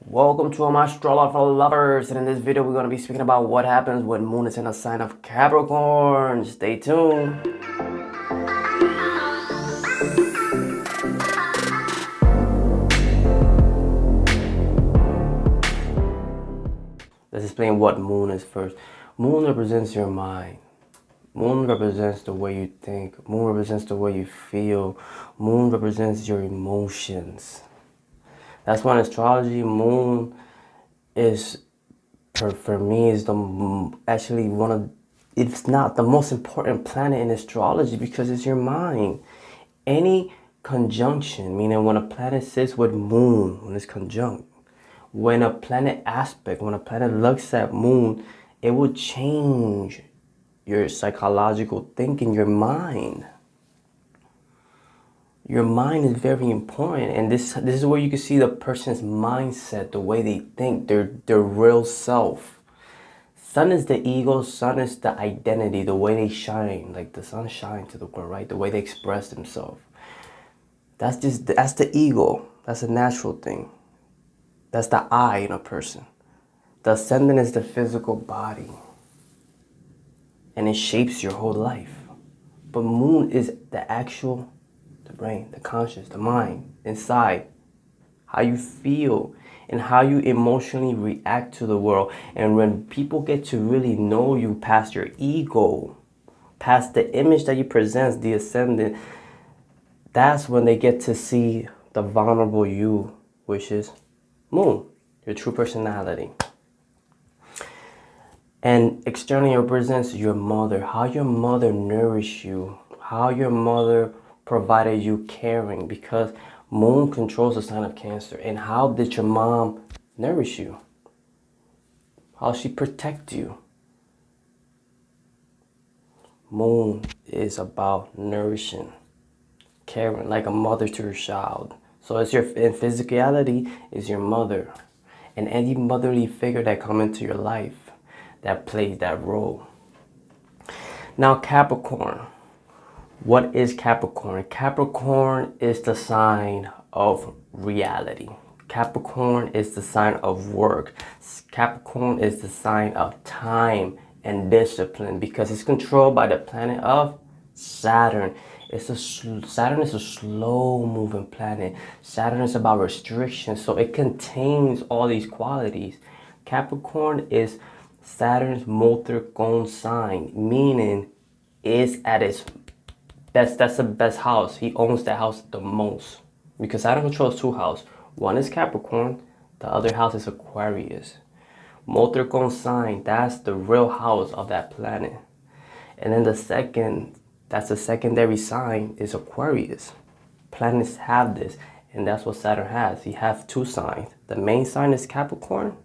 Welcome to all my Astrolopher lovers, and in this video we're going to be speaking about what happens when Moon is in a sign of Capricorn. Stay tuned. Let's explain what Moon is first. Moon represents your mind. Moon represents the way you think. Moon represents the way you feel. Moon represents your emotions. That's why in astrology, Moon is, for me, is actually one of, it's not the most important planet in astrology because it's your mind. Any conjunction, meaning when a planet sits with Moon, when it's conjunct, when a planet aspect, when a planet looks at Moon, it will change your psychological thinking, your mind. Your mind is very important, and this is where you can see the person's mindset, the way they think, their real self. Sun is the ego, sun is the identity, the way they shine, like the sun shines to the world, right? The way they express themselves. That's the ego. That's a natural thing. That's the I in a person. The ascendant is the physical body, and it shapes your whole life. But Moon is the actual, the brain, the conscious, the mind, inside, how you feel and how you emotionally react to the world. And when people get to really know you past your ego, past the image that you present, the ascendant, that's when they get to see the vulnerable you, which is Moon, your true personality. And externally represents your mother, how your mother nourished you, how your mother provided you caring, because Moon controls the sign of Cancer. And how did your mom nourish you? How she protect you? Moon is about nourishing, caring, like a mother to her child. So it's in physicality is your mother, and any motherly figure that come into your life that plays that role. Now Capricorn. What is Capricorn? Capricorn is the sign of reality. Capricorn is the sign of work. Capricorn is the sign of time and discipline because it's controlled by the planet of Saturn. Saturn is a slow moving planet. Saturn is about restriction, so it contains all these qualities. Capricorn is Saturn's motor cone sign, meaning it's at its that's the best house. He owns that house the most because Saturn controls two houses. One is Capricorn, the other house is Aquarius. Motor cone sign, that's the real house of that planet. And then that's the secondary sign is Aquarius. Planets have this, and that's what Saturn has. He has two signs. The main sign is Capricorn,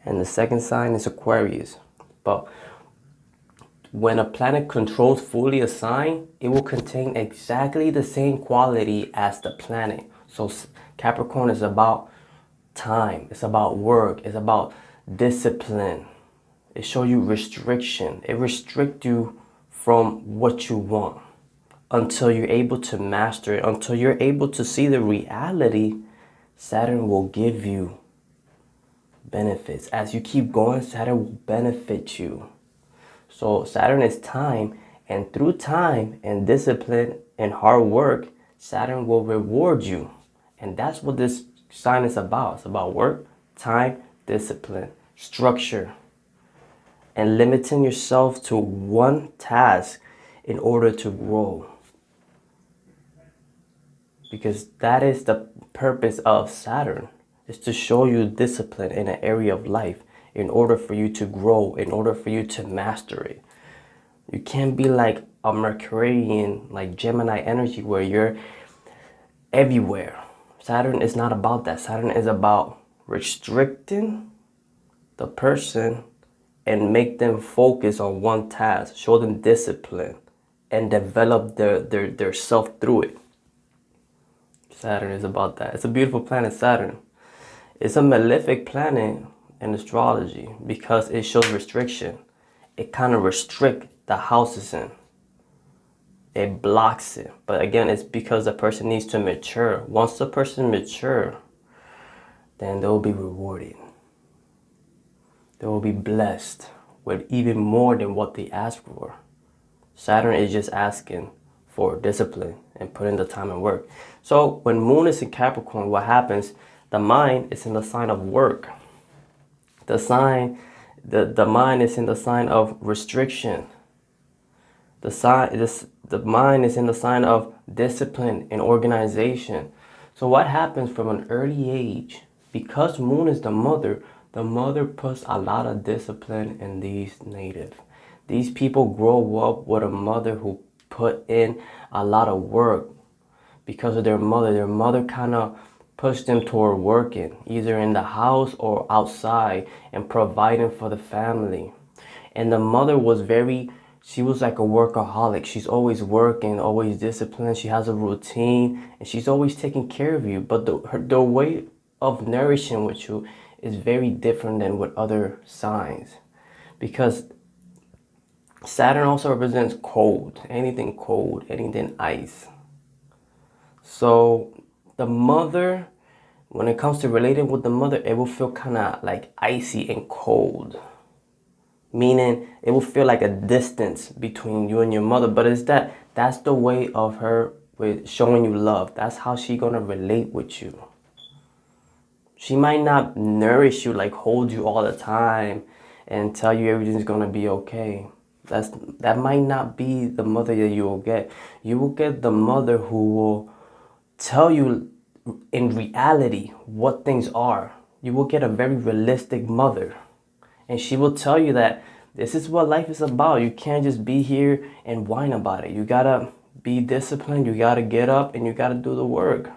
and the second sign is Aquarius. But when a planet controls fully a sign, it will contain exactly the same quality as the planet. So Capricorn is about time, it's about work, it's about discipline. It shows you restriction. It restricts you from what you want until you're able to master it, until you're able to see the reality. Saturn will give you benefits. As you keep going, Saturn will benefit you. So Saturn is time, and through time and discipline and hard work, Saturn will reward you. And that's what this sign is about. It's about work, time, discipline, structure, and limiting yourself to one task in order to grow. Because that is the purpose of Saturn, is to show you discipline in an area of life in order for you to grow, in order for you to master it. You can't be like a Mercurian, like Gemini energy, where you're everywhere. Saturn is not about that. Saturn is about restricting the person and make them focus on one task, show them discipline, and develop their self through it. Saturn is about that. It's a beautiful planet, Saturn. It's a malefic planet in astrology because it shows restriction. It kind of restricts the houses in. It blocks it. But again, it's because the person needs to mature. Once the person mature, then they'll be rewarded. They will be blessed with even more than what they ask for. Saturn is just asking for discipline and putting the time and work. So when Moon is in Capricorn, what happens? The mind is in the sign of work. The mind is in the sign of restriction. The mind is in the sign of discipline and organization. So what happens from an early age? Because Moon is the mother puts a lot of discipline in these native. These people grow up with a mother who put in a lot of work because of their mother. Their mother kind of pushed them toward working, either in the house or outside, and providing for the family. And the mother was she was like a workaholic. She's always working, always disciplined. She has a routine, and she's always taking care of you. But the way of nourishing with you is very different than with other signs, because Saturn also represents cold, anything ice. So the mother, when it comes to relating with the mother, it will feel kind of like icy and cold. Meaning it will feel like a distance between you and your mother. But that's the way of her with showing you love. That's how she's going to relate with you. She might not nourish you, like hold you all the time and tell you everything's going to be okay. That might not be the mother that you will get. You will get the mother who will tell you in reality what things are. You will get a very realistic mother. And she will tell you that this is what life is about. You can't just be here and whine about it. You gotta be disciplined. You gotta get up and you gotta do the work.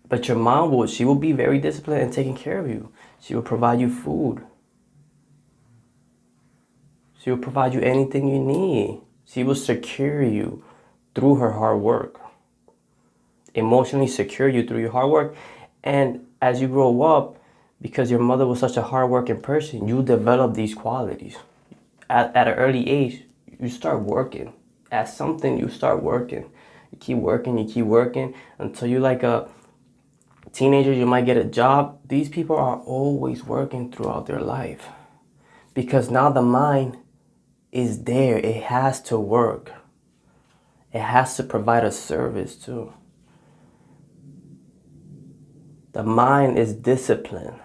But your mom she will be very disciplined and taking care of you. She will provide you food. She will provide you anything you need. She will secure you through her hard work. Emotionally secure you through your hard work. And as you grow up, because your mother was such a hard-working person, you develop these qualities. At an early age, you start working. At something, you start working. You keep working until you're like a teenager. You might get a job. These people are always working throughout their life, because now the mind is there. It has to work. It has to provide a service too. The mind is disciplined.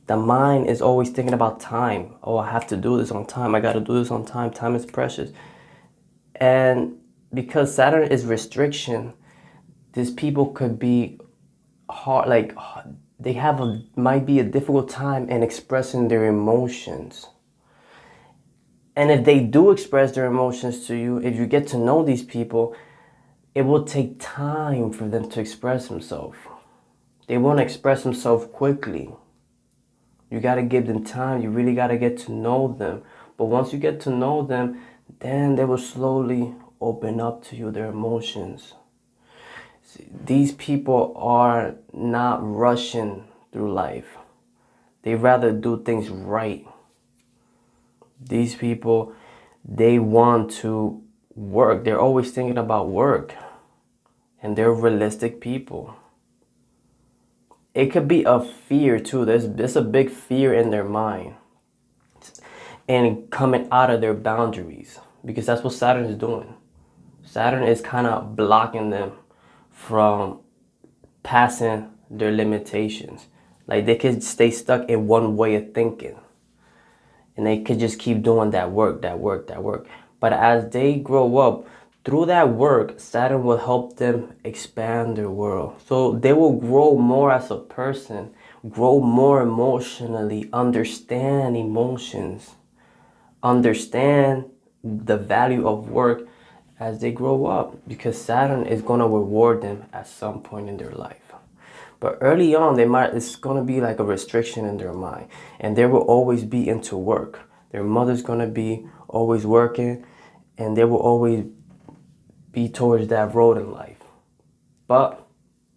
The mind is always thinking about time. Oh, I have to do this on time. I got to do this on time. Time is precious. And because Saturn is restriction, these people could be hard, like they might be a difficult time in expressing their emotions. And if they do express their emotions to you, if you get to know these people, it will take time for them to express themselves. They won't express themselves quickly. You got to give them time. You really got to get to know them. But once you get to know them, then they will slowly open up to you, their emotions. See, these people are not rushing through life. They rather do things right. These people, they want to work. They're always thinking about work. And they're realistic people. It could be a fear too. There's a big fear in their mind. And coming out of their boundaries. Because that's what Saturn is doing. Saturn is kind of blocking them from passing their limitations. Like they could stay stuck in one way of thinking. And they could just keep doing that work. But as they grow up, through that work, Saturn will help them expand their world. So they will grow more as a person, grow more emotionally, understand emotions, understand the value of work as they grow up, because Saturn is going to reward them at some point in their life. But early on, it's going to be like a restriction in their mind, and they will always be into work. Their mother's going to be always working, and they will always be towards that road in life. But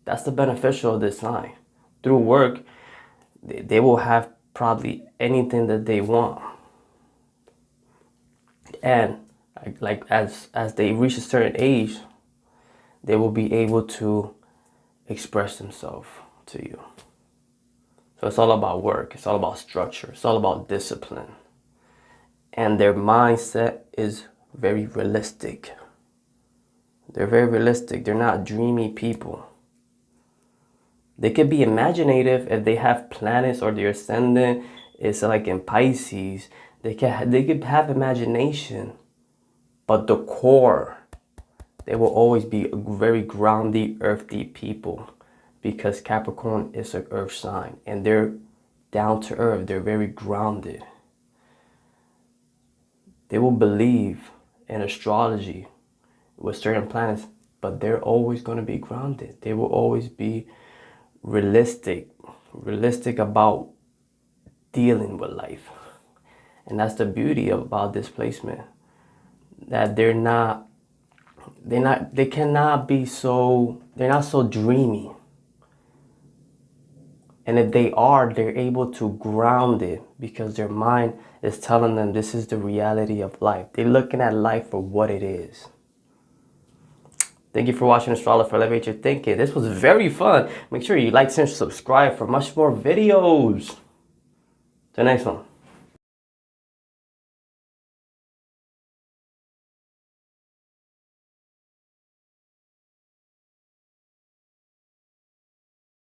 that's the beneficial of this sign. Through work, they will have probably anything that they want. And like as they reach a certain age, they will be able to express themselves to you. So it's all about work. It's all about structure. It's all about discipline. And their mindset is very realistic. They're very realistic. They're not dreamy people. They could be imaginative if they have planets or their ascendant is like in Pisces. They could have imagination, but the core, they will always be very grounded, earthy people, because Capricorn is an earth sign and they're down to earth. They're very grounded. They will believe in astrology with certain planets, but they're always going to be grounded. They will always be realistic about dealing with life. And that's the beauty about this placement, that they're not so dreamy. And if they are, they're able to ground it because their mind is telling them this is the reality of life. They're looking at life for what it is. Thank you for watching Astrolopher. Elevate your thinking. This was very fun. Make sure you like, share, subscribe for much more videos. Till next one.